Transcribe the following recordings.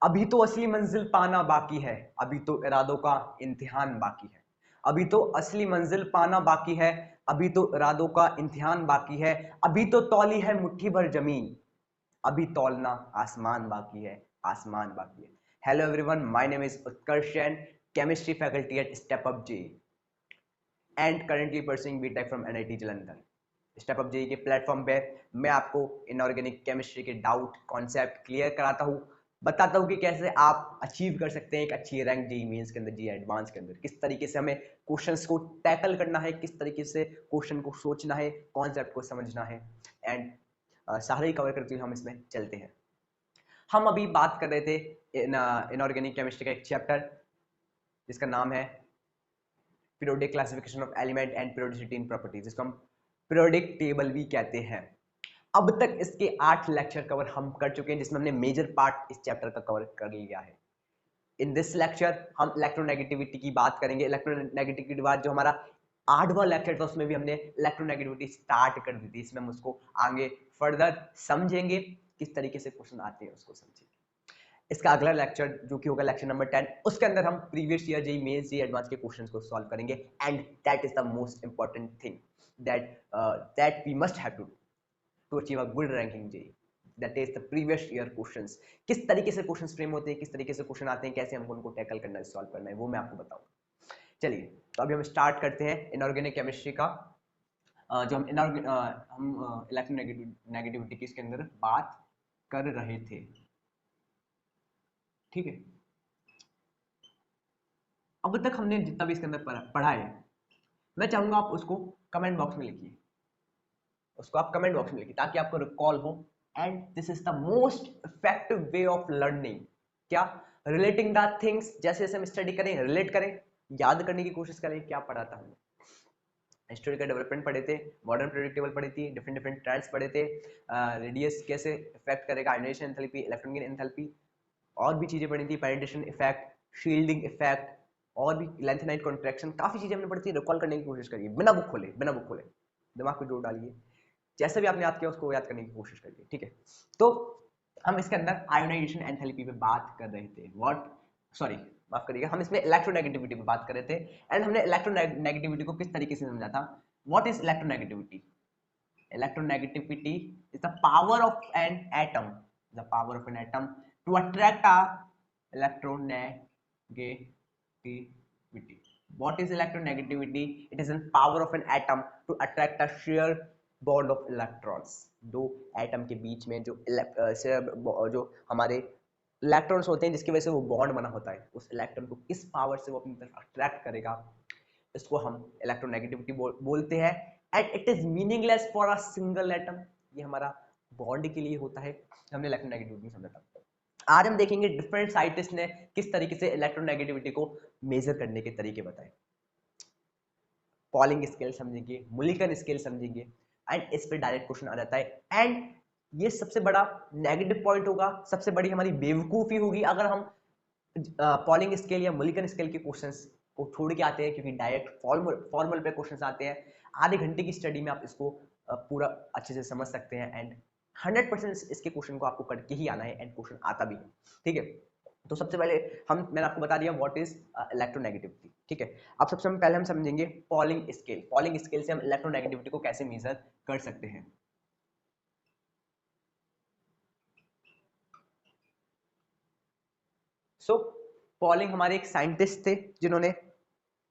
अभी तो असली मंजिल पाना बाकी है, अभी तो इरादों का इम्तिहान बाकी है। अभी तो असली मंजिल पाना बाकी है, अभी तो इरादों का इम्तिहान बाकी है। अभी तो तौली है मुट्ठी भर जमीन, अभी तौलना आसमान बाकी है, आसमान बाकी है। Hello everyone, my name is Utkarsh Jain, chemistry faculty at step up J and currently pursuing BTech from NIT Jalandhar. Step up JEE के प्लेटफॉर्म पे मैं आपको इनऑर्गेनिक केमिस्ट्री के डाउट कॉन्सेप्ट क्लियर कराता हूँ, बताता हूँ कि कैसे आप अचीव कर सकते हैं एक अच्छी रैंक जेई मेंस के अंदर, जेई एडवांस के अंदर। किस तरीके से हमें क्वेश्चंस को टैकल करना है, किस तरीके से क्वेश्चन को सोचना है, कॉन्सेप्ट को समझना है, एंड सारे ही कवर करते हुए हम इसमें चलते हैं। हम अभी बात कर रहे थे इनऑर्गेनिक केमिस्ट्री का एक चैप्टर जिसका नाम है periodic classification of element and periodicity in properties, जिसको हम पीरियोडिक टेबल भी कहते हैं। अब तक इसके 8 लेक्चर कवर हम कर चुके हैं, जिसमें हमने मेजर पार्ट इस चैप्टर का कवर कर लिया है। इन दिस लेक्चर हम इलेक्ट्रोनेगेटिविटी की बात करेंगे। इलेक्ट्रोनेगेटिविटी के बाद जो हमारा 8वां लेक्चर था उसमें भी हमने इलेक्ट्रोनेगेटिविटी स्टार्ट कर दी थी। इसमें हम उसको आगे फर्दर समझेंगे, किस तरीके से क्वेश्चन आते हैं उसको समझेंगे। इसका अगला लेक्चर जो कि होगा लेक्चर नंबर 10, उसके अंदर हम previous year JEE mains JEE advance के क्वेश्चंस को सॉल्व करेंगे। And that is the most important thing that we must have to achieve a good ranking JEE, that is the previous year questions. किस तरीके से questions frame होते हैं, किस तरीके से क्वेश्चन आते हैं, कैसे हमको उनको टैकल करना है, सॉल्व करना है, वो मैं आपको बताऊंगा। चलिए, तो अभी हम स्टार्ट करते हैं इनऑर्गेनिक केमिस्ट्री का। जो हम इलेक्ट्रोनेगेटिविटी की इसके अंदर बात कर रहे थे, ठीक है। अब तक हमने जितना भी इसके अंदर पढ़ा है, मैं चाहूंगा आप उसको कमेंट बॉक्स में लिखिए, उसको आप कमेंट बॉक्स में लिखिए ताकि आपको रिकॉल हो। And this is the most effective way of learning. क्या? Relating the things. जैसे जैसे हम स्टडी करें, रिलेट करें, याद करने की कोशिश करें क्या पढ़ा था हमने। हिस्टोरिकल डेवलपमेंट पढ़े थे, मॉडर्न पीरियोडिक टेबल पढ़ी थी, डिफरेंट डिफरेंट ट्रेंड्स पढ़े थे, रेडियस कैसे इफेक्ट करेगा, ionisation enthalpy, electron gain enthalpy, और भी चीजें पढ़ी थी, पेनिट्रेशन इफेक्ट, शील्डिंग इफेक्ट, और भी लेंथ नाइट कॉन्ट्रैक्शन, काफी चीजें हमने पढ़ी थी। रिकॉल करने की कोशिश करिए, बिना बुक खोले, बिना बुक खोले दिमाग को जोर डालिए, जैसे भी आपने याद किया उसको याद करने की कोशिश करिए, ठीक है। तो हम इसके अंदर आयोनाइजेशन एंथैल्पी पे बात कर रहे थे। व्हाट, सॉरी माफ करिएगा, हम इसमें इलेक्ट्रोनेगेटिविटी पे बात कर रहे थे। एंड हमने इलेक्ट्रोनेगेटिविटी को किस तरीके से समझा था। What is electronegativity? Electronegativity is the power of an atom, the power of an atom to attract a electronegativity. What is electronegativity? It is the power of an atom to attract a shear bond of electrons. दो atom के बीच में जो हमारे electrons होते हैं, जिसकी वजह से वो बॉन्ड बना होता है, उस इलेक्ट्रॉन को किस पावर से वो अपनी तरफ अट्रैक्ट करेगा, इसको हम इलेक्ट्रोनेगेटिविटी बोलते हैं। And it is meaningless for a single atom. ये हमारा बॉन्ड के लिए होता है। हमने इलेक्ट्रोनेगेटिविटी समझा था। आज हम देखेंगे डिफरेंट साइंटिस्ट ने किस तरीके से इलेक्ट्रोनेगेटिविटी को मेजर करने के तरीके बताए। पॉलिंग स्केल समझेंगे, मुलिकन स्केल समझेंगे, एंड इस पे डायरेक्ट क्वेश्चन आ जाता है। एंड ये सबसे बड़ा नेगेटिव पॉइंट होगा, सबसे बड़ी हमारी बेवकूफी होगी अगर हम पॉलिंग स्केल या मुलिकन स्केल के क्वेश्चंस को छोड़ के आते हैं, क्योंकि डायरेक्ट फॉर्मल पे क्वेश्चंस आते हैं। आधे घंटे की स्टडी में आप इसको पूरा अच्छे से समझ सकते हैं। एंड 100% इसके क्वेश्चन को आपको करके ही आना है, एंड क्वेश्चन आता भी है, ठीक है। तो सबसे पहले मैंने आपको बता दिया व्हाट इज इलेक्ट्रोनेगेटिविटी, ठीक है। अब सबसे पहले हम समझेंगे पॉलिंग स्केल। पॉलिंग स्केल से हम इलेक्ट्रोनेगेटिविटी को कैसे मेजर कर सकते हैं। सो पॉलिंग हमारे एक साइंटिस्ट थे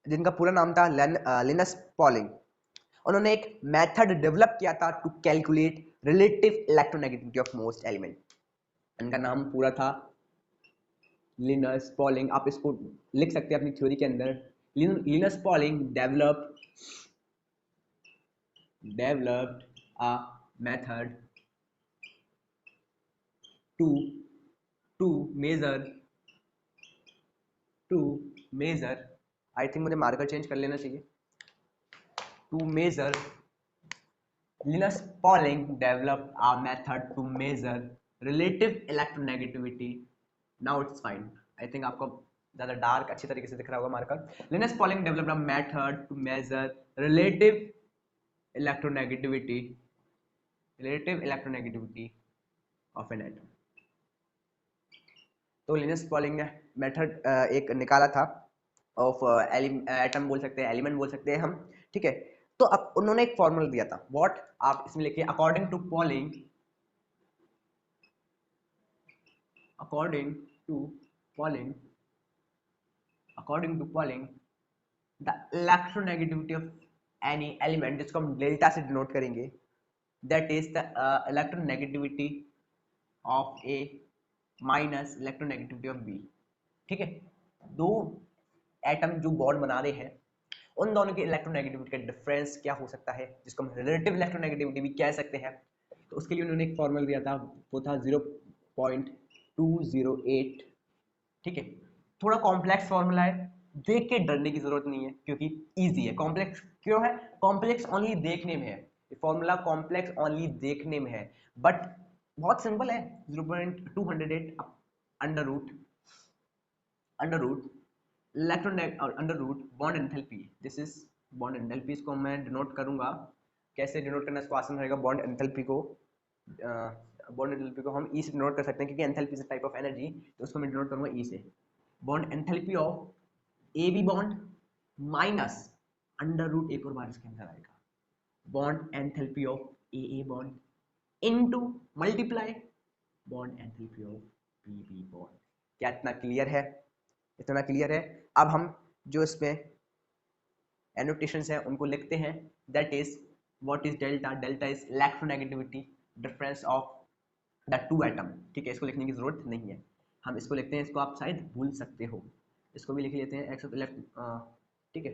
जिनका पूरा नाम था लिनस पॉलिंग। उन्होंने एक मेथड डेवलप किया था to calculate relative electronegativity of most element. इनका नाम पूरा था लिनस पॉलिंग। आप इसको लिख सकते हैं अपनी थ्योरी के अंदर। Linus Pauling developed a method to to measure I think मुझे मार्कर चेंज कर लेना चाहिए। To measure Linus Pauling developed a method to measure relative electronegativity. Now it's fine. I think आपको ज़्यादा डार्क अच्छी तरीके से दिख रहा होगा marker. Linus Pauling developed a method to measure relative electronegativity of an atom. तो लिनस पॉलिंग ने मेथड एक निकाला था ऑफ एटम बोल सकते हैं, एलिमेंट बोल सकते हैं हम, ठीक है। तो अब उन्होंने एक फॉर्मूला दिया था, व्हाट, आप इसमें लिखिए according to Pauling, according to Pauling, according to Pauling the electronegativity of any element, जिसको हम डेल्टा से डिनोट करेंगे, that is the electronegativity of A minus electronegativity of B, ठीक है। दो एटम जो बॉन्ड बना रहे हैं, उन दोनों की इलेक्ट्रोनेगेटिविटी का डिफरेंस क्या हो सकता है, जिसको हम रिलेटिव इलेक्ट्रोनेगेटिविटी भी कह सकते हैं। तो उसके लिए उन्होंने एक फॉर्मूला दिया था, वो था 0.208, ठीक है। थोड़ा कॉम्प्लेक्स फॉर्मूला है, देख के डरने की जरूरत नहीं है क्योंकि इजी है। कॉम्प्लेक्स क्यों है? कॉम्प्लेक्स ओनली देखने में है, ये फॉर्मूला कॉम्प्लेक्स ओनली देखने में है, बट बहुत सिंपल है। 0.208 under root electron under root bond enthalpy, this is bond enthalpy. इसको मैं डिनोट करूंगा, कैसे डिनोट करना इसको आसान रहेगा। बॉन्ड एंथैल्पी को हम ई से डिनोट कर सकते हैं क्योंकि enthalpy is type of energy, तो उसको मैं डिनोट करूंगा ई से। Bond enthalpy of A B bond minus under root, एक और बार इसके अंदर आएगा, bond enthalpy of A bond into multiply bond enthalpy of B B bond. क्या इतना क्लियर है? इतना क्लियर है। अब हम जो इसमें एनोटेशंस हैं उनको लिखते हैं, that is what is delta, delta is electronegativity difference of the two atom, ठीक है। इसको लिखने की जरूरत नहीं है, हम इसको लिखते हैं, इसको आप शायद भूल सकते हो, इसको भी लिख लेते हैं एक्स ऑफ इलेक्ट, ठीक है।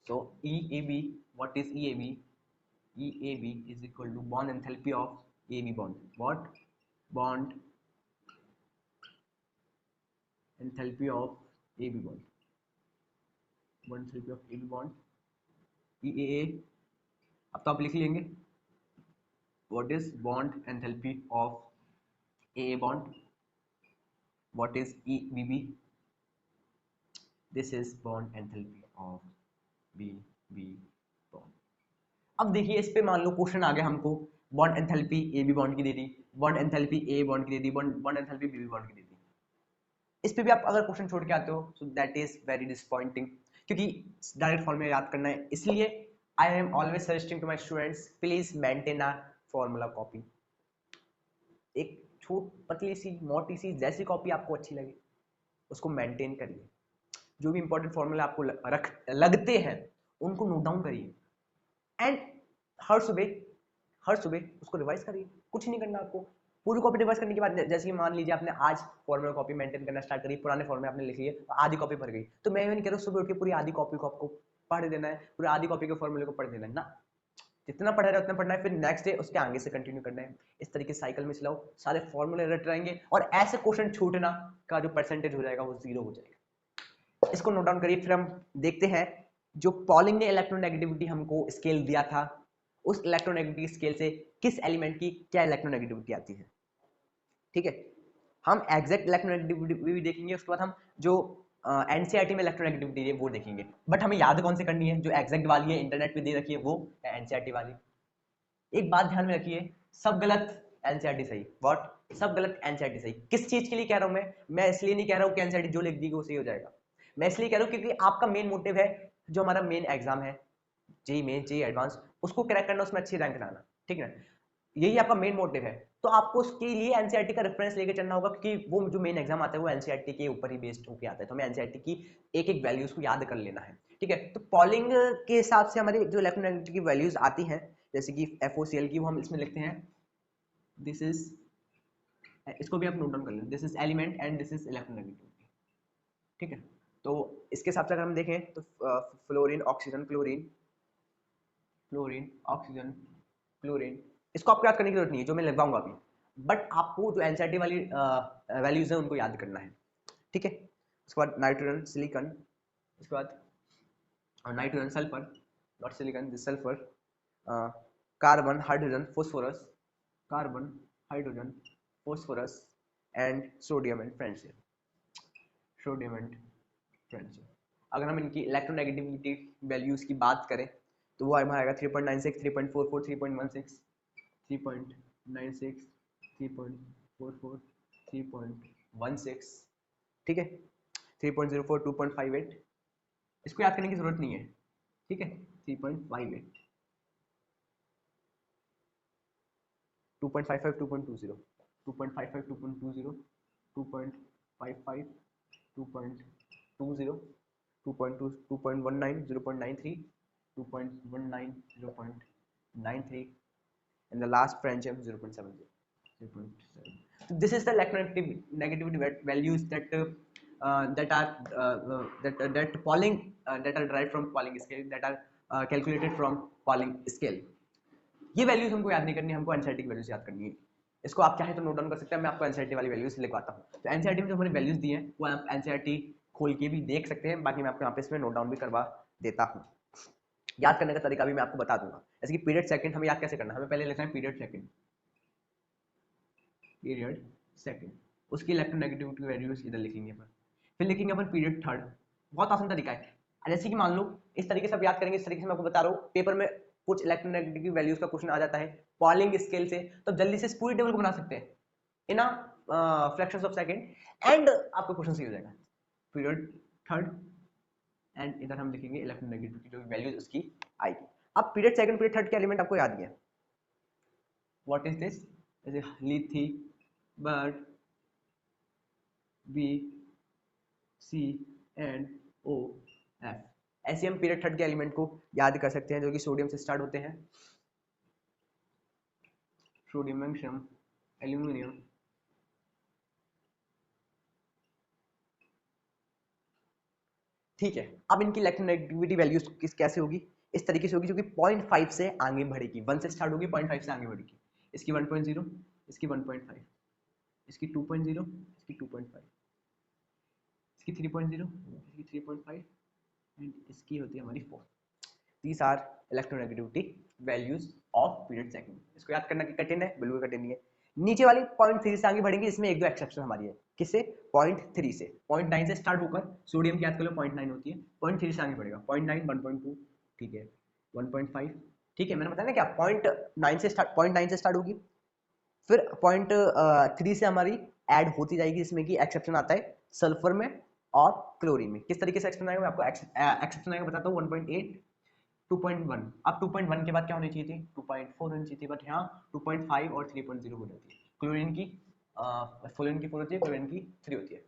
So E A B, what is E A B, E A B is equal to bond enthalpy of A B bond, what, bond enthalpy of A B bond, bond enthalpy of A B bond E A, अब तो आप लिख लेंगे what is bond enthalpy of AA bond, what is EBB, this is bond enthalpy of BB bond। अब देखिए इस पे मान लो क्वेश्चन आ गया हमको, बॉन्ड एंथैल्पी AB बॉन्ड की दे दी, बॉन्ड एंथैल्पी A बॉन्ड की दे दी, बॉन्ड एंथैल्पी BB बॉन्ड की दे दी। इस पे भी आप अगर क्वेश्चन छोड़ के आते हो so that is very disappointing, क्योंकि डायरेक्ट फॉर्मूला याद करना है। इसलिए I am always suggesting to my students, please maintain a formula copy, एक छोट पतली सी मोटी सी जैसी कॉपी आपको अच्छी लगे उसको मेंटेन करिए। जो भी इंपॉर्टेंट फॉर्मूला आपको लगते हैं उनको नोट डाउन करिए, एंड हर सुबह उसको रिवाइज करिए। कुछ नहीं करना आपको, पूरी कॉपी रिवाइज करने के बाद, जैसे कि मान लीजिए आपने आज फॉर्मूला कॉपी मेंटेन करना स्टार्ट करी, पुराने फॉर्मूले आपने लिख लिए, आधी कॉपी भर गई, तो मैं ये नहीं कह रहा सुबह उठ के पूरी आधी कॉपी को आपको पढ़ देना है, पूरी आधी कॉपी के फॉर्मूले को पढ़ देना है ना। जितना पढ़ा रहा है उतना पढ़ना है, फिर नेक्स्ट डे उसके आगे से कंटिन्यू करना है। इस तरीके से साइकिल में चलाओ, सारे फॉर्मूले रट रहेंगे और ऐसे क्वेश्चन छूटना का जो परसेंटेज हो जाएगा वो 0 हो जाएगा। इसको नोट डाउन करिए। फिर हम देखते हैं जो पॉलिंग ने इलेक्ट्रोनेगेटिविटी हमको स्केल दिया था, उस इलेक्ट्रोनेगेटिविटी स्केल से किस एलिमेंट की क्या इलेक्ट्रोनेगेटिविटी आती है, ठीक है। हम एग्जैक्ट इलेक्ट्रोनेगेटिविटी भी देखेंगे, उसके बाद हम जो एनसीईआरटी में इलेक्ट्रोनेगेटिविटी है वो देखेंगे, बट हमें याद कौन से करनी है, जो एग्जैक्ट वाली है इंटरनेट पे दे रखी है वो, एनसीईआरटी वाली। एक बात ध्यान में रखिए, सब गलत एनसीईआरटी सही, व्हाट, सब गलत एनसीईआरटी सही। किस चीज के लिए कह रहा हूं मैं इसलिए नहीं कह रहा हूं कि एनसीईआरटी जो लिख दी वो सही हो जाएगा, मैं इसलिए कह रहा हूं क्योंकि आपका मेन मोटिव है, जो हमारा मेन एग्जाम है जेई मेन जेई एडवांस, उसको क्रैक करना, उसमें अच्छी रैंक लाना, ठीक है। यही आपका मेन मोटिव है, तो आपको उसके लिए एनसीईआरटी का रेफरेंस लेके चलना होगा, क्योंकि वो जो मेन एग्जाम आता है वो एनसीईआरटी के ऊपर ही बेस्ड होकर आता है, तो हमें एनसीईआरटी की एक एक वैल्यूज को याद कर लेना है, ठीक है। तो पॉलिंग के हिसाब से हमारी जो इलेक्ट्रोनेगेटिविटी की वैल्यूज आती हैं, जैसे कि FOCl की, वो हम इसमें लिखते हैं, दिस इज, इसको भी आप नोट डाउन कर लें, this is element and this is electronegativity, ठीक है। तो इसके हिसाब से अगर हम देखें तो fluorine oxygen chlorine, fluorine oxygen chlorine, इसको आपको याद करने की जरूरत नहीं है, जो मैं लगवाऊंगा अभी, बट आपको जो एनसीईआरटी वाली वैल्यूज है उनको याद करना है, ठीक है। उसके बाद नाइट्रोजन सिलिकॉन, उसके बाद nitrogen sulphur, not silicon this sulphur, carbon hydrogen phosphorus, carbon hydrogen phosphorus and sodium and francium, sodium and francium. अगर हम इनकी इलेक्ट्रोनेगेटिविटी वैल्यूज की बात करें तो वो हमारा आएगा 3.96, 3.44, 3.16, 3.96, 3.44, 3.16, ठीक है, 3.04, 2.58, इसको याद करने की जरूरत नहीं है, ठीक है, 3.58, 2.55, 2.20, 2.55, 2.20, 2.55, 2.20, 2.2, 2.19, 0.93, 2.19, 0.93, and the last French 0.70, 0.7. So this is the electronegativity values that Pauling that are derived from Pauling scale, that are calculated from Pauling scale. ये वैल्यूज हमको याद नहीं करनी, हमको एनसीईआरटी की वैल्यूज याद करनी है। इसको आप चाहे तो नोट डाउन कर सकते हैं, मैं आपको एनसीईआरटी वाली वैल्यूज लिखवाता हूँ। तो एनसीईआरटी में जो हमारी वैल्यूज दी हैं वो आप एनसीईआरटी खोल के भी देख सकते हैं, बाकी मैं आपको यहाँ पे इसमें नोट डाउन भी करवा देता हूँ। याद करने का तरीका भी मैं आपको बता दूंगा। जैसे कि पीरियड सेकंड हमें याद कैसे करना है, हमें पहले लिखना है पीरियड सेकंड, पीरियड सेकंड, उसकी इलेक्ट्रोनेगेटिविटी की वैल्यूज इधर लिखेंगे अपन, फिर लिखेंगे अपन पीरियड थर्ड। बहुत आसान तरीका है। जैसे कि मान लो इस तरीके से आप याद करेंगे, इस तरीके से मैं आपको बता रहा हूँ, पेपर में कुछ इलेक्ट्रोनेगेटिविटी वैल्यूज का क्वेश्चन आ जाता है पॉलिंग स्केल से, तो जल्दी से इस पूरी टेबल को बना सकते हैं इन फ्रैक्शंस ऑफ सेकंड एंड आपका क्वेश्चन सही हो जाएगा। पीरियड थर्ड एंड इधर हम लिखेंगे इलेक्ट्रोनेगेटिविटी जो वैल्यूज उसकी आएगी। अब पीरियड सेकंड पीरियड थर्ड के एलिमेंट आपको याद है, व्हाट इज दिस, जैसे लिथी बर्ड B C and O F, ऐसे हम पीरियड थर्ड के एलिमेंट को याद कर सकते हैं जो कि सोडियम से स्टार्ट होते हैं, सोडियम, मैग्नीशियम, एल्यूमिनियम, ठीक है। अब इनकी इलेक्ट्रोनेगेटिविटी वैल्यूज किस कैसे होगी, इस तरीके से होगी जो कि 0.5 से आगे बढ़ेगी, 1 से स्टार्ट होगी, 0.5 से आगे बढ़ेगी। इसकी 1.0, इसकी 1.5, इसकी 2.0, इसकी 2.5, इसकी 3.0, इसकी 3.5 एंड इसकी होती है हमारी 4। These are electronegativity values of period second। इसको याद करना कि कठिन है, बिल्कुल कठिन नहीं है। नीचे वाली 0.3 से आगे बढ़ेंगे, इसमें एक दो एक्सेप्शन हमारी है, किससे, 0.3 से, 0.9 से स्टार्ट होकर सोडियम की याद कर लो 0.9 होती है, 0.3 से आगे बढ़ेगा, 0.9, 1.2, ठीक है, 1.5, ठीक है, मैंने बताया ना क्या 0.9 से स्टार्ट होगी, फिर 0.3 से हमारी ऐड होती जाएगी, इसमें की एक्सेप्शन आता है सल्फर में और क्लोरीन में। किस तरीके से एक्सेप्शन आएगा मैं आपको एक्सेप्शन आएगा बताता हूँ। 1.8, 2.1, अब 2.1 के बाद क्या होनी चाहिए थी, 2.4 होनी चाहिए थी, बट यहाँ 2.5 और 3.0 हो जाती है। क्लोरीन की 4 होती है, क्लोरीन की 3 होती है।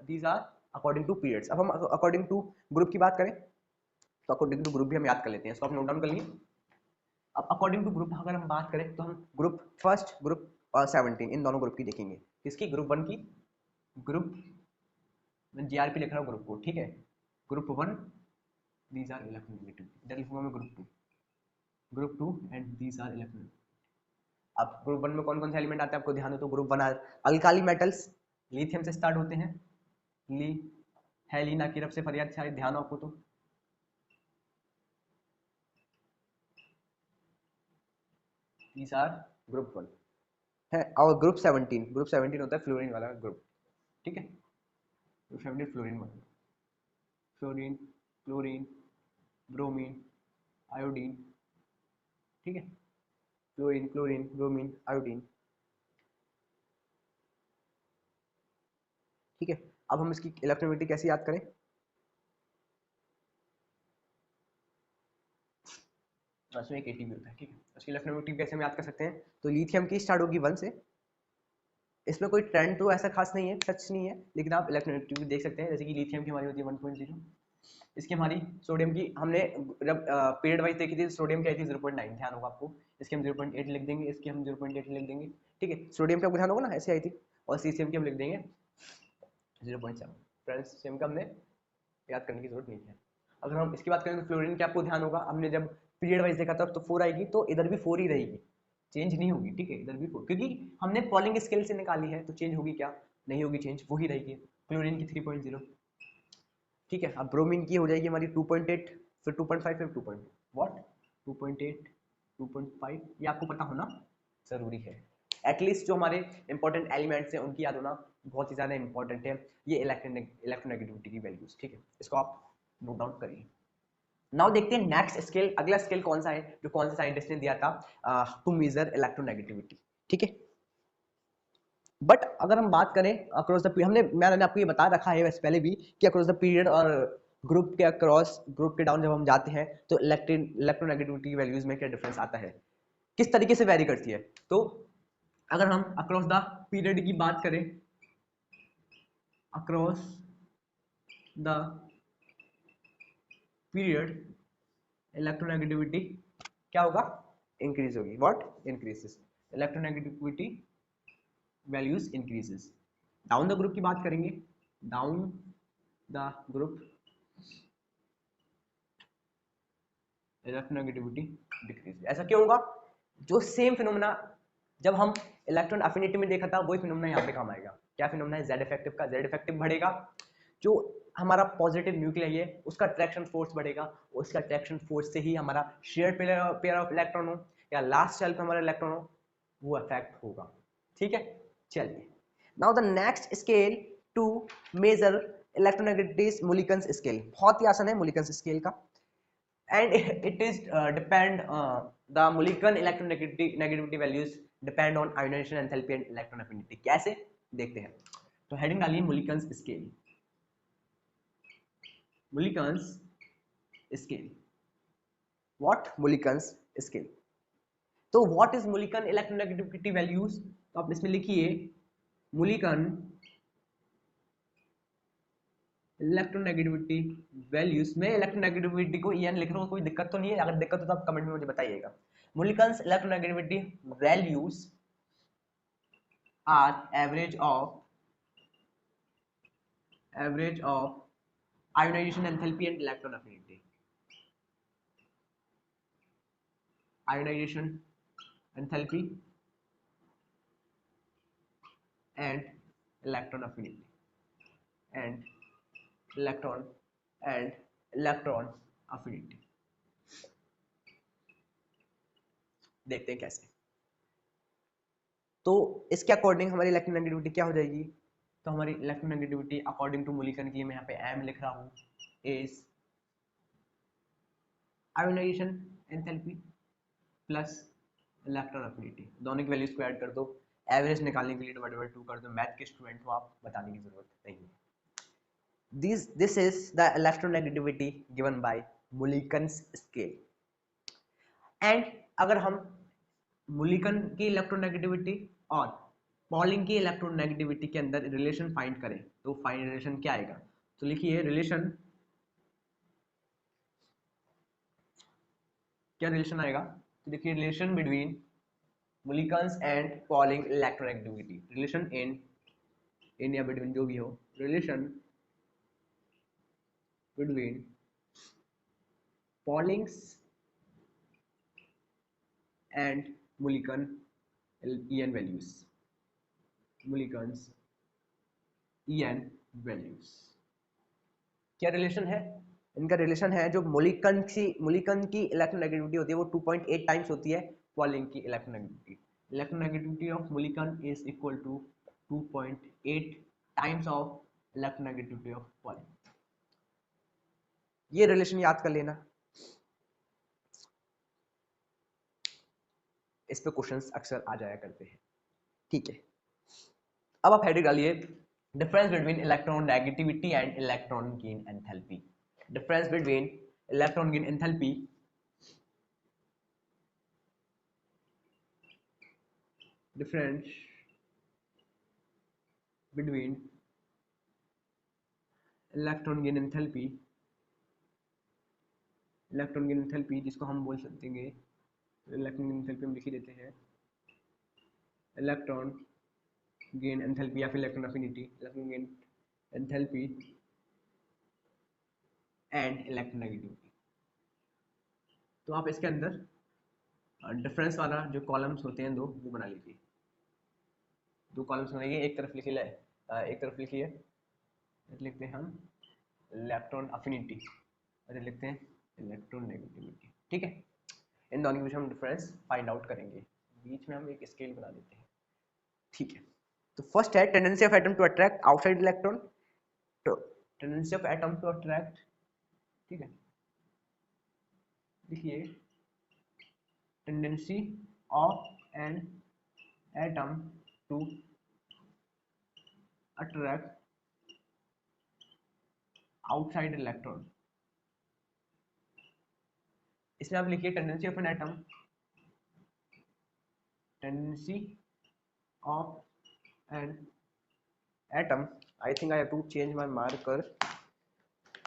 These are according to periods. अब हम अकॉर्डिंग टू ग्रुप की बात करें तो अकॉर्डिंग टू ग्रुप भी हम याद कर लेते हैं, इसको आप नोट डाउन कर लिए। अब अकॉर्डिंग टू ग्रुप अगर हम बात करें तो हम ग्रुप फर्स्ट, ग्रुप 17, इन दोनों ग्रुप की देखेंगे। किसकी, ग्रुप 1 की, ग्रुप जीआरपी लिख रहा हूँ ग्रुप को, ठीक है, ग्रुप 1, these are electronegative, इधर लिखूंगा मैं group 2 and these are electronegative। अब ग्रुप 1 में कौन कौन से एलिमेंट आते हैं आपको ध्यान हो तो ग्रुप 1 अल्काली मेटल्स, लिथियम से स्टार्ट होते हैं, ली है, लीना की तरफ से फरियाद शायद ध्यान आपको तो, these are ग्रुप 1 है। और ग्रुप 17 होता है फ्लोरीन वाला ग्रुप, ठीक है, ग्रुप 17 फ्लोरीन वाला, फ्लोरीन, क्लोरीन, ब्रोमीन, आयोडीन, ठीक है, फ्लोरीन, क्लोरीन, ब्रोमीन, आयोडीन, ठीक है। अब हम इसकी इलेक्ट्रोनेगेटिविटी कैसे याद करें, उसमें एक एटीपी होता है, ठीक है, उसकी इलेक्ट्रोनेगेटिविटी कैसे हम याद कर सकते हैं, तो लिथियम की स्टार्ट होगी 1 से, इसमें कोई ट्रेंड तो ऐसा खास नहीं है, सच नहीं है, लेकिन आप इलेक्ट्रोनेगेटिविटी देख सकते हैं। जैसे कि लिथियम की हमारी होती है 1.0, इसकी हमारी सोडियम की हमने जब पीरियड वाइज देखी थी, सोडियम की आई थी 0.9, ध्यान होगा आपको, इसकी हम 0.8 लिख देंगे, इसकी हम 0.8 लिख देंगे, ठीक है, सोडियम का ध्यान होगा ना, ऐसे आई थी, और सीसीएम की हम लिख देंगे 0.7। फ्रेंड्स सेम का हमने याद करने की जरूरत नहीं है। अगर हम इसकी बात करें तो फ्लोरीन की आपको ध्यान होगा, हमने जब पीरियड वाइज देखा था तो 4 आएगी, तो इधर भी 4 ही रहेगी, चेंज नहीं होगी, ठीक है, इधर भी 4, क्योंकि हमने पॉलिंग स्केल से निकाली है, तो चेंज होगी क्या, नहीं होगी चेंज, वही रहेगी। क्लोरीन की 3.0, ठीक है। अब ब्रोमीन की हो जाएगी हमारी 2.8, फिर 2.5, फिर 2.2, व्हाट 2.8, 2.5, ये आपको पता होना जरूरी है। एटलीस्ट जो हमारे इंपॉर्टेंट एलिमेंट्स हैं उनकी याद होना बहुत ही ज्यादा इंपॉर्टेंट है, ये इलेक्ट्रोनेगेटिविटी की वैल्यूज, ठीक है, इसको आप नोट डाउन करिए। नाउ देखते हैं नेक्स्ट स्केल, अगला स्केल कौन सा है जो कौन से साइंटिस्ट ने दिया था टू मेजर इलेक्ट्रोनेगेटिविटी, ठीक है। बट अगर हम बात करें अक्रॉस द, मैंने आपको ये बता रखा है वैसे पहले भी कि अक्रॉस द पीरियड और ग्रुप के अक्रॉस, ग्रुप के डाउन जब हम जाते हैं तो इलेक्ट्रोनेगेटिविटी वैल्यूज में क्या डिफरेंस आता है, किस तरीके से वेरी करती है। तो अगर हम अक्रॉस द पीरियड की बात करें, अक्रॉस द पीरियड इलेक्ट्रोनेगेटिविटी क्या होगा, इंक्रीज होगी। What increases, electronegativity values increases. Down the group की बात करेंगे, down the group electronegativity decrease. ऐसा क्यों होगा, जो सेम फिनोमेना जब हम इलेक्ट्रॉन अफिनिटी में देखा था वही फिनोमेना यहाँ पे काम आएगा। क्या फिनोमेना है, जेड इफेक्टिव का। जेड इफेक्टिव बढ़ेगा, जो हमारा पॉजिटिव न्यूक्लियाई है उसका अट्रैक्शन फोर्स बढ़ेगा, उसका अट्रैक्शन फोर्स से ही हमारा शेयर पेयर ऑफ इलेक्ट्रॉन हो या लास्ट शेल पे हमारा इलेक्ट्रॉन हो वो अफेक्ट होगा। ठीक है, चलिए now the next scale to measure electronegativity Mulliken's scale. बहुत ही आसान है मुलिकन्स स्केल का, and it is depend the Mulliken electronegativity values depend on ionization enthalpy and electron affinity। कैसे देखते हैं, तो हेडिंग डालिए मुलिकन्स स्केल, मुलिकन्स स्केल। व्हाट मुलिकन्स स्केल, तो what is Mulliken electronegativity values, तो आप इसमें लिखिए मुलिकन इलेक्ट्रोनेगेटिविटी वैल्यूज में इलेक्ट्रोनेगेटिविटी को EN लिख रहा हूँ, कोई दिक्कत तो नहीं है, अगर दिक्कत हो तो आप कमेंट में मुझे बताइएगा। Mulliken's electronegativity values are average of ionization enthalpy and electron affinity, ionization enthalpy and electron affinity and electron affinity. देखते हैं कैसे। तो इसके अकॉर्डिंग हमारी इलेक्ट्रोनेगेटिविटी क्या हो जाएगी, तो हमारी इलेक्ट्रोनेगेटिविटी अकॉर्डिंग टू मुलिकन की मैं यहाँ पे M लिख रहा हूँ is ionisation enthalpy plus electron affinity, दोनों की वैल्यूज को ऐड कर दो, एवरेज निकालने के लिए डिवाइड बाय 2 कर दो। मैथ के स्टूडेंट को आप बताने की जरूरत नहीं है। This is the electronegativity given by Mulliken's scale। And अगर हम मुलिकन की इलेक्ट्रोनेगेटिविटी और पॉलिंग की इलेक्ट्रोनेगेटिविटी के अंदर रिलेशन फाइंड करें तो फाइंड रिलेशन क्या आएगा, तो लिखिए रिलेशन, क्या रिलेशन आएगा, तो देखिए relation between Mulliken's and Pauling electronegativity, relation in या बिटवीन जो भी हो, relation between Pauling's and Mulliken EN values, Mulliken's EN values क्या रिलेशन है, इनका रिलेशन है जो मुलिकन की इलेक्ट्रोनेगेटिविटी होती है वो 2.8 टाइम्स होती है पॉलिंग की electronegativity. Electronegativity of Mulliken is equal to 2.8 times of electronegativity of Pauling. ये रिलेशन याद कर लेना, इस पे क्वेश्चंस अक्सर आ जाया करते हैं। ठीक है, अब आप हेडिंग डालिए difference between electron negativity and electron gain enthalpy. Difference between electron gain enthalpy difference between electron gain enthalpy, electron gain enthalpy जिसको हम बोल सकते हैं, इलेक्ट्रॉन गेन एंथैल्पी हम लिख ही देते हैं इलेक्ट्रॉन गेन एंथैल्पी या फिर electron affinity, electron gain enthalpy and electronegativity. तो आप इसके अंदर डिफरेंस वाला जो कॉलम्स होते हैं दो वो बना लीजिए, दो कॉलम्स बनाइए, एक तरफ लिखिए एक तरफ लिखिए, लिखते हैं हम इलेक्ट्रॉन अफिनिटी और लिखते हैं इलेक्ट्रॉन नेगेटिविटी। ठीक है, इन दोनों के बीच हम डिफरेंस फाइंड आउट करेंगे, बीच में हम एक स्केल बना देते हैं। ठीक है, तो फर्स्ट है tendency of atom to attract outside electron, तो tendency of atom to attract, ठीक है, देखिए tendency of an atom to attract outside electron. इसमें आप लिखिए tendency of an atom, tendency of an atom, I think I have to change my marker,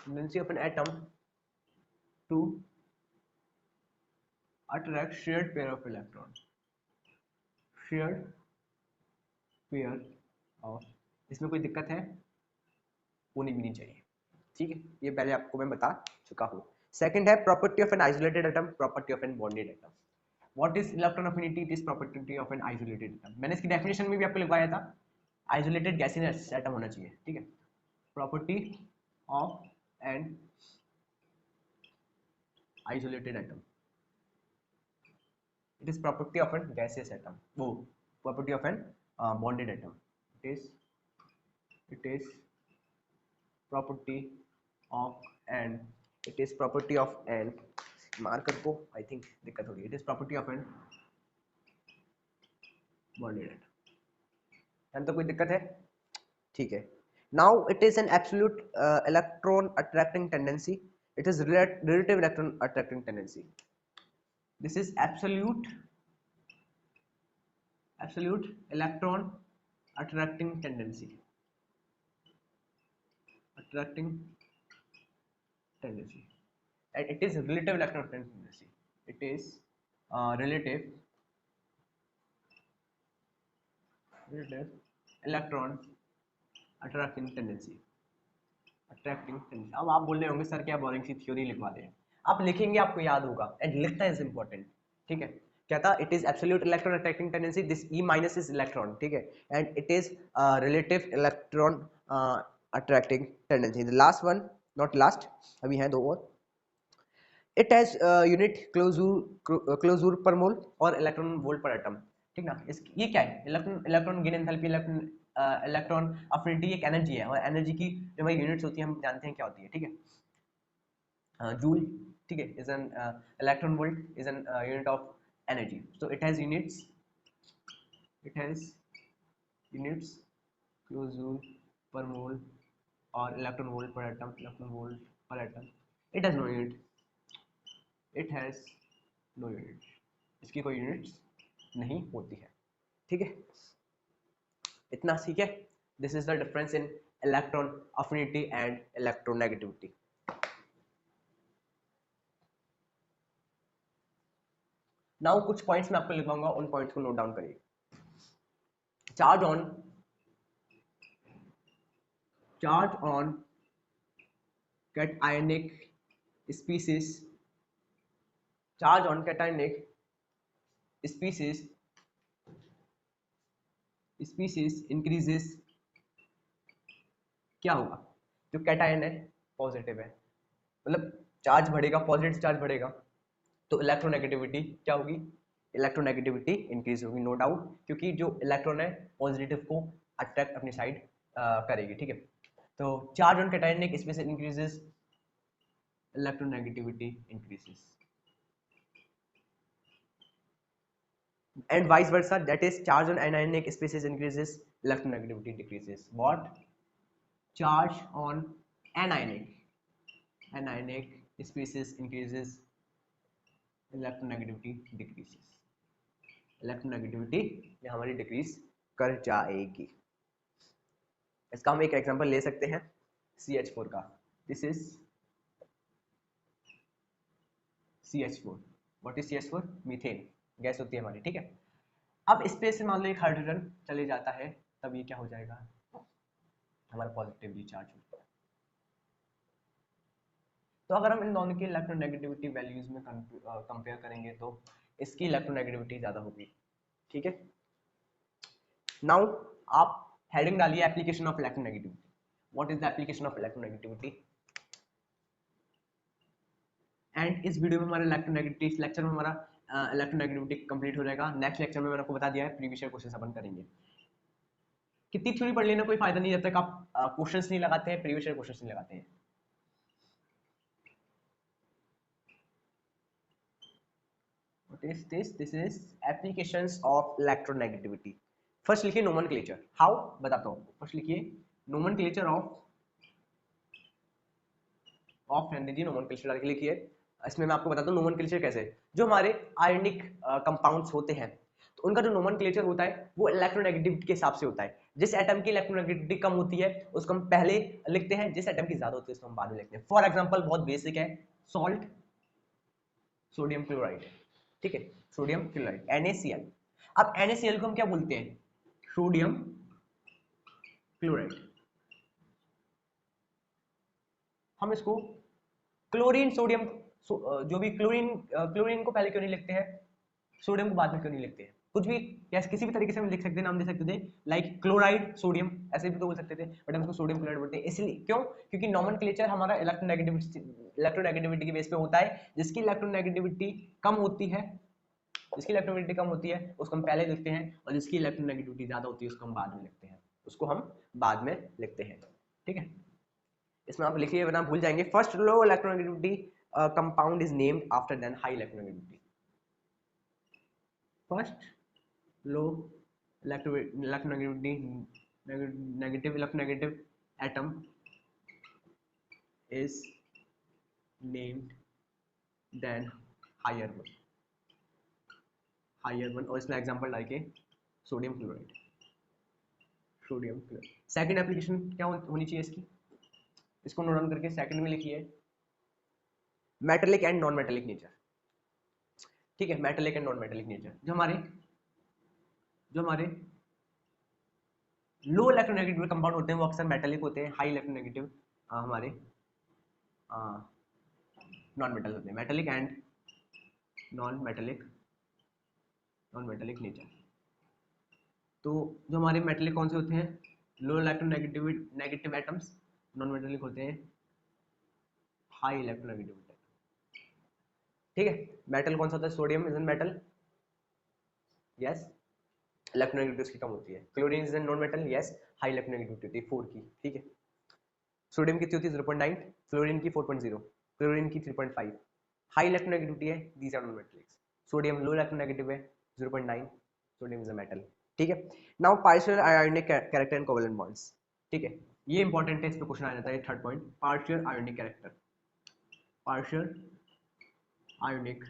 tendency of an atom to attract shared pair of electrons, shared pair of, इसमें कोई दिक्कत है होनी भी नहीं चाहिए, ठीक है, ये पहले आपको मैं बता चुका हूँ। सेकंड है property of an isolated atom, property of an bonded atom. What is electron affinity? It is property of an isolated atom. मैंने इसकी डेफिनेशन में भी आपको लिखवाया था, आइसोलेटेड गैसियस एटम होना चाहिए, ठीक है। Property of an isolated atom, it is property of a gaseous atom, वो property of an bonded atom, it is property of an, it is property of an, marker को I think दिक्कत होगी, it is property of an bonded atom, तो कोई दिक्कत है, ठीक है। now it is an absolute electron attracting tendency, it is relative electron attracting tendency, this is absolute electron attracting tendency, and it is relative electron tendency, it is relative electron attracting tendency, अब आप बोल रहे होंगे sir क्या boring सी theory लिखवा दें, आप लिखेंगे आपको याद होगा, एंड लिखना इज इंपॉर्टेंट, ठीक है। क्या था? It is absolute electron attracting tendency, this E minus is electron, ठीक है, and it is relative electron attracting tendency. The last one, not last, अभी हैं दो और, इट हैज यूनिट क्लोजूर पर मोल और इलेक्ट्रॉन वोल्ट पर एटम, ठीक ना। इस ये क्या है? Electron gain enthalpy, electron affinity एक एनर्जी है, और एनर्जी की जो हमारी यूनिट्स होती है हम जानते हैं क्या होती है, ठीक है, जूल, ठीक है, is an electron volt is an unit of energy, so it has units kilojoule per mole or electron volt per atom, it has no unit, इसकी कोई यूनिट्स नहीं होती है, ठीक है, इतना ठीक है। This is the difference in electron affinity and electronegativity. Now कुछ पॉइंट्स मैं आपको लिखवाऊंगा, उन पॉइंट्स को नोट डाउन करिए। Charge on cationic species, increases, क्या होगा? जो कैटायन है पॉजिटिव है, मतलब चार्ज बढ़ेगा, पॉजिटिव चार्ज बढ़ेगा, तो इलेक्ट्रोनेगेटिविटी क्या होगी? इलेक्ट्रोनेगेटिविटी इंक्रीज होगी, नो डाउट, क्योंकि जो इलेक्ट्रॉन है पॉजिटिव को अट्रैक्ट अपनी साइड करेगी, ठीक है। तो charge on cationic species increases, electronegativity increases, and vice versa, that is charge on anionic species increases, electronegativity decreases. What? Charge on anionic species increases, electronegativity decreases, electronegativity ये हमारी decrease कर जाएगी। इसका हम एक एग्जांपल ले सकते हैं CH4 का, this is CH4, what is CH4? Methane gas होती है हमारी, ठीक है। अब स्पेस से मान लो एक हाइड्रोजन चले जाता है, तब ये क्या हो जाएगा? हमारा पॉजिटिवली चार्ज होता है। तो अगर हम इन दोनों की इलेक्ट्रोनेगेटिविटी वैल्यूज में कंपेयर करेंगे तो इसकी इलेक्ट्रोनेगेटिविटी ज्यादा होगी, ठीक है। नाउ आप हेडिंग डालिए application of electronegativity. What is the application of electronegativity? And इस वीडियो में हमारा इलेक्ट्रोनेगेटिविटी, इस लेक्चर में हमारा इलेक्ट्रोनेगेटिविटी कंप्लीट हो जाएगा। नेक्स्ट लेक्चर में मैंने आपको बता दिया है प्रीवियस ईयर क्वेश्चन अपन करेंगे। कितनी थ्योरी पढ़ लेना कोई फायदा नहीं जब तक आप क्वेश्चंस नहीं लगाते हैं, प्रीवियस ईयर क्वेश्चंस नहीं लगाते हैं। What is this? This is applications of electronegativity. First लिखिए नोमेनक्लेचर, हाउ बताता हूँ। फर्स्ट लिखिए नोमेनक्लेचर ऑफ रहने दीजिए, नोमेनक्लेचर डाल के लिखिए। इसमें मैं आपको बताता हूँ नोमेनक्लेचर कैसे। जो हमारे आयनिक कंपाउंड्स होते हैं तो उनका जो नोमेनक्लेचर होता है वो इलेक्ट्रोनेगेटिविटी के हिसाब से होता है। जिस एटम की इलेक्ट्रोनेगेटिविटी कम होती है उसको हम पहले लिखते हैं, जिस एटम की ज्यादा होती है उसको हम बाद में लिखते हैं। फॉर एग्जाम्पल बहुत बेसिक है, सॉल्ट, सोडियम क्लोराइड, ठीक है, सोडियम क्लोराइड NaCl। अब NaCl को हम क्या बोलते हैं, सोडियम क्लोराइड। हम इसको क्लोरीन सोडियम जो भी क्लोरीन को पहले क्यों नहीं लिखते हैं, सोडियम को बाद में क्यों नहीं लिखते हैं, कुछ भी या किसी भी तरीके से हम लिख सकते हैं, नाम दे सकते थे लाइक क्लोराइड सोडियम, ऐसे भी तो बोल सकते थे, बट हम इसको सोडियम क्लोराइड बोलते हैं। इसलिए क्यों, क्योंकि नॉमेनक्लेचर हमारा इलेक्ट्रोनेगेटिविटी के बेस पे होता है। जिसकी इलेक्ट्रोनेगेटिविटी कम होती है, जिसकी इलेक्ट्रोनेगेटिविटी कम होती है उसको हम पहले लिखते हैं, और जिसकी इलेक्ट्रोनेगेटिविटी ज्यादा होती है उसको हम बाद में लिखते हैं, उसको हम बाद में लिखते हैं, ठीक है। इसमें आप लिखिए वरना भूल जाएंगे। First low electronegativity compound is named after then high electronegativity. First low electronegativity negative electronegative atom is named then higher one, और इसमें एग्जांपल डाल के sodium chloride, sodium chloride. Second application क्या होनी चाहिए इसकी, इसको नोट डाउन करके सेकंड में लिखिए metallic and non metallic nature, ठीक है। Metallic and non metallic nature, जो हमारे लो इलेक्ट्रोनेगेटिव कंपाउंड होते हैं वो अक्सर मेटेलिक होते हैं, हाई इलेक्ट्रोनेगेटिव हमारे नॉन मेटल होते हैं, metallic and non metallic nature. तो जो हमारे मेटेलिक कौन से होते हैं, low electronegative negative atoms, non metallic होते हैं हाई इलेक्ट्रोनेगेटिव, ठीक है। मेटल कौन सा होता है, sodium is an metal, yes, electronegativity उसकी कम होती है। Chlorine is an non metal, yes, high electronegativity होती है 4 की, ठीक है। सोडियम कितनी होती है 0.9, फ्लोरीन की 4.0, क्लोरीन की 3.5, हाई इलेक्ट्रोनेगेटिविटी है, these are non metals. Sodium low electronegative है 0.9, सोडियम इज अ मेटल, ठीक है। Now partial ionic character and covalent bonds, ठीक है, ये इंपॉर्टेंट है, इस पे क्वेश्चन आ जाता है। Third point, partial ionic character, partial ionic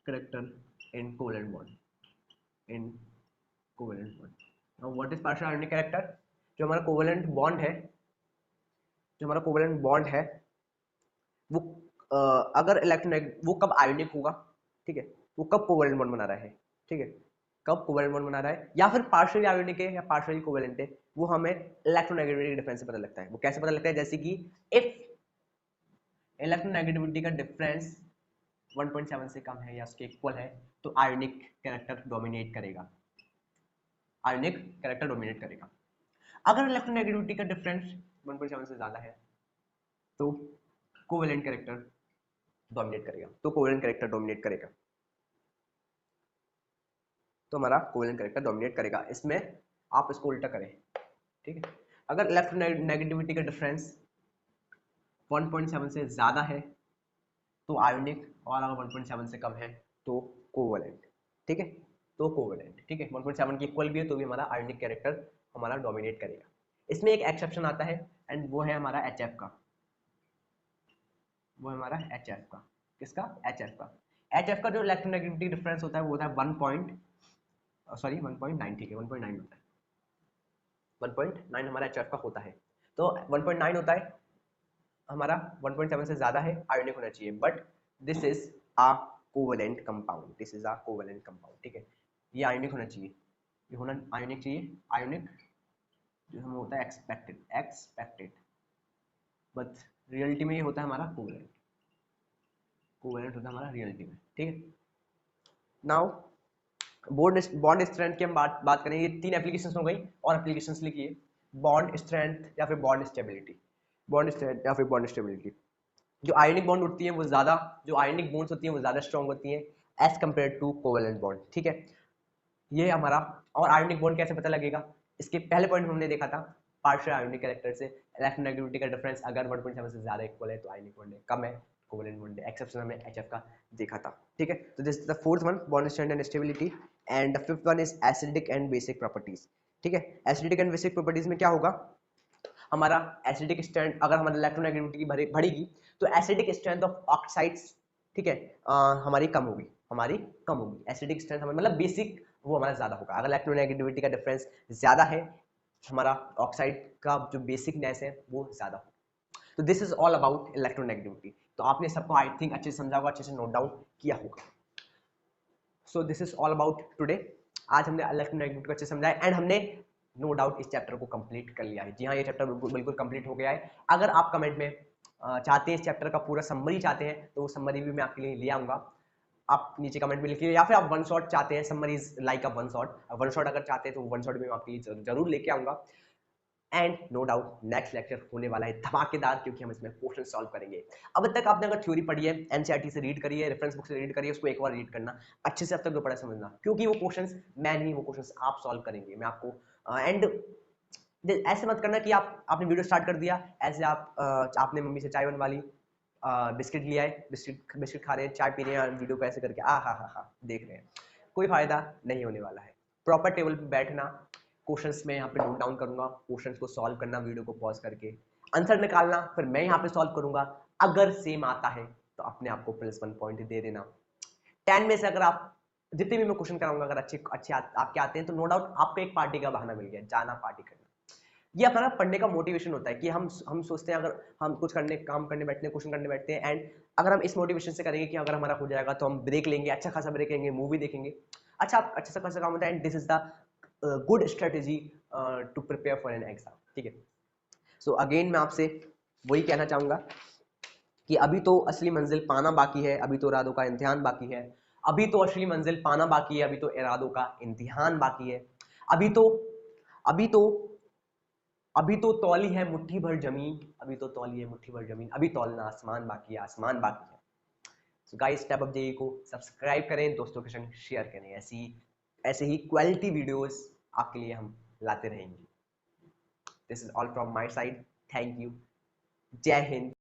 character in covalent bond, in covalent bond. Now what is partial ionic character, जो हमारा कोवेलेंट बॉन्ड है, जो हमारा कोवेलेंट बॉन्ड है वो अगर इलेक्ट्रोनेगेटिव, वो कब आयोनिक होगा, ठीक है, वो कब कोवेलेंट बॉन्ड बना रहा है, ठीक है, कब कोवेलेंट बॉन्ड बना रहा है, या फिर पार्शियली आयोनिक है या पार्शियली कोवेलेंट है, वो हमें इलेक्ट्रोनेगेटिविटी डिफरेंस से पता लगता है। वो कैसे पता लगता है, जैसे कि इफ इलेक्ट्रोनेगेटिविटी का डिफरेंस 1.7 से कम है या उसके इक्वल है तो आयोनिक कैरेक्टर डोमिनेट करेगा, आयोनिक कैरेक्टर डोमिनेट करेगा। अगर इलेक्ट्रोनेगेटिविटी का डिफरेंस 1.7 से ज्यादा है तो कोवेलेंट कैरेक्टर डोमिनेट करेगा, तो कोवेलेंट कैरेक्टर डोमिनेट करेगा, तो हमारा कोवेलेंट कैरेक्टर डोमिनेट करेगा। इसमें आप इसको उल्टा करें, ठीक है। अगर इलेक्ट्रोनेगेटिविटी का डिफरेंस 1.7 से ज्यादा है तो आयोनिक, और अगर 1.7 से कम है तो कोवेलेंट, ठीक है, तो कोवेलेंट, ठीक है। 1.7 की इक्वल भी है तो भी हमारा आयोनिक कैरेक्टर हमारा डोमिनेट करेगा। इसमें एक एक्सेप्शन आता है एंड वो है हमारा HF का, वो है हमारा HF का, किसका, HF का। HF का जो इलेक्ट्रोनेगेटिविटी डिफरेंस होता है वो होता है 1.9, ठीक है, 1.9 होता है, 1.9 हमारा HF का होता है। तो 1.9 होता है हमारा, 1.7 से ज्यादा है, आयोनिक होना चाहिए, but this is a covalent compound, this is a covalent compound, ठीक है, ये आयोनिक होना चाहिए, ये होना आयोनिक चाहिए, आयोनिक जो हमें होता है एक्सपेक्टेड, बट रियलिटी में ये होता है हमारा कोवेलेंट, कोवेलेंट होता है हमारा रियलिटी में, ठीक है। नाउ बॉन्ड स्ट्रेंथ की हम बात करें, ये 3 एप्लीकेशंस हो गई, और एप्लीकेशंस लिखिए, बॉन्ड स्ट्रेंथ या फिर बॉन्ड स्टेबिलिटी, बॉन्ड स्ट्रेंथ या फिर बॉन्ड स्टेबिलिटी। जो आयनिक बॉन्ड होती है वो ज्यादा, जो आयनिक बॉन्ड्स होती है वो ज्यादा स्ट्रॉन्ग होती है as compare to covalent bond, ठीक है, ये हमारा। और आयोनिक बॉन्ड कैसे पता लगेगा, इसके पहले पॉइंट में हमने देखा था पार्शियल आयोनिक कैरेक्टर से इलेक्ट्रोनेगेटिविटी का डिफरेंस अगर 1.7 से ज्यादा इक्वल है तो आयोनिक बॉन्ड है, कम है कोवेलेंट बॉन्ड है, एक्सेप्शन हमने HF का देखा था, ठीक है। तो this is the fourth one, bond strength and stability, and the fifth one is acidic and basic properties. ठीक है। एसिडिक एंड बेसिक प्रॉपर्टीज में क्या होगा, हमारा एसिडिक स्ट्रेंथ, अगर हमारी इलेक्ट्रोनेगेटिविटी बढ़ेगी तो एसिडिक स्ट्रेंथ ऑफ ऑक्साइड्स, ठीक है, हमारी कम होगी, एसिडिक स्ट्रेंथ हमारी मतलब बेसिक वो हमारा ज्यादा होगा। अगर इलेक्ट्रोनेगेटिविटी का डिफरेंस ज्यादा है, हमारा ऑक्साइड का जो बेसिकनेस है वो ज्यादा होगा। तो this is all about electronegativity. तो आपने सबको आई थिंक अच्छे से समझा होगा, अच्छे से नोट डाउन किया होगा। So this is all about today. आज हमने इलेक्ट्रोनेगेटिविटी को अच्छे से समझा एंड हमने नो डाउट इस चैप्टर को कंप्लीट कर लिया है। जी हाँ, ये चैप्टर बिल्कुल कंप्लीट हो गया है। अगर आप कमेंट में चाहते हैं इस चैप्टर का पूरा समरी चाहते हैं तो वो समरी भी मैं आपके लिए ले आऊंगा। आप नीचे कमेंट में लिखिए, या फिर आप वन शॉट चाहते हैं, summary is like a one shot अगर चाहते हैं तो वन शॉट भी मैं आपके लिए जरूर लेके आऊंगा। And no doubt next lecture होने वाला है धमाकेदार, क्योंकि हम इसमें क्वेश्चन सॉल्व करेंगे। अब तक आपने अगर थ्योरी पढ़ी है, एनसीईआरटी से रीड करिए, रेफरेंस बुक से रीड करिए, उसको एक बार रीड करना अच्छे से, अब तक जो पढ़ा समझना, क्योंकि वो क्वेश्चंस मैं नहीं, वो क्वेश्चंस आप सॉल्व करेंगे। मैं आपको एंड ऐसे मत करना कि आपने वीडियो स्टार्ट कर दिया, ऐसे आपने मम्मी से चाय बनवा ली, बिस्किट लिया है, बिस्किट खा रहे हैं, चाय पी रहे हैं, वीडियो को ऐसे करके हा देख रहे हैं, कोई फायदा नहीं होने वाला है। प्रॉपर टेबल पे बैठना, क्वेश्चंस में यहाँ पे नोट डाउन करूंगा, क्वेश्चंस को सॉल्व करना, वीडियो को पॉज करके आंसर निकालना, फिर मैं यहाँ पे सॉल्व करूंगा। अगर सेम आता है तो अपने आप को +1 पॉइंट दे देना। 10 में से अगर आप जितने भी मैं क्वेश्चन कराऊंगा अगर अच्छे अच्छे आपके आते हैं तो नो डाउट आपको एक पार्टी का बहाना मिल गया, जाना पार्टी करना। ये अपना पढ़ने का मोटिवेशन होता है कि हम सोचते हैं अगर हम कुछ काम करने बैठते हैं, क्वेश्चन करने बैठते हैं, एंड अगर हम इस मोटिवेशन से करेंगे कि अगर हमारा हो जाएगा तो हम ब्रेक लेंगे, अच्छा खासा ब्रेक लेंगे, मूवी देखेंगे, अच्छा खासा काम होता है। And this is the good strategy to prepare for an exam. ठीक है, सो अगेन मैं आपसे वही कहना चाहूंगा कि अभी तो असली मंजिल पाना बाकी है, अभी तो इरादों का इम्तिहान बाकी है, अभी तो असली मंजिल पाना बाकी है, अभी तो इरादों का इम्तिहान बाकी है, अभी तो अभी तो अभी तो तौली है मुट्ठी भर जमीन, अभी तो तौली है मुट्ठी भर जमीन, अभी तौलना आसमान बाकी है, आसमान बाकी है। So guys, step up JEE को सब्सक्राइब करें, दोस्तों के संग शेयर करें, ऐसे ही क्वालिटी वीडियोस आपके लिए हम लाते रहेंगे। This is all from my side, thank you, जय हिंद,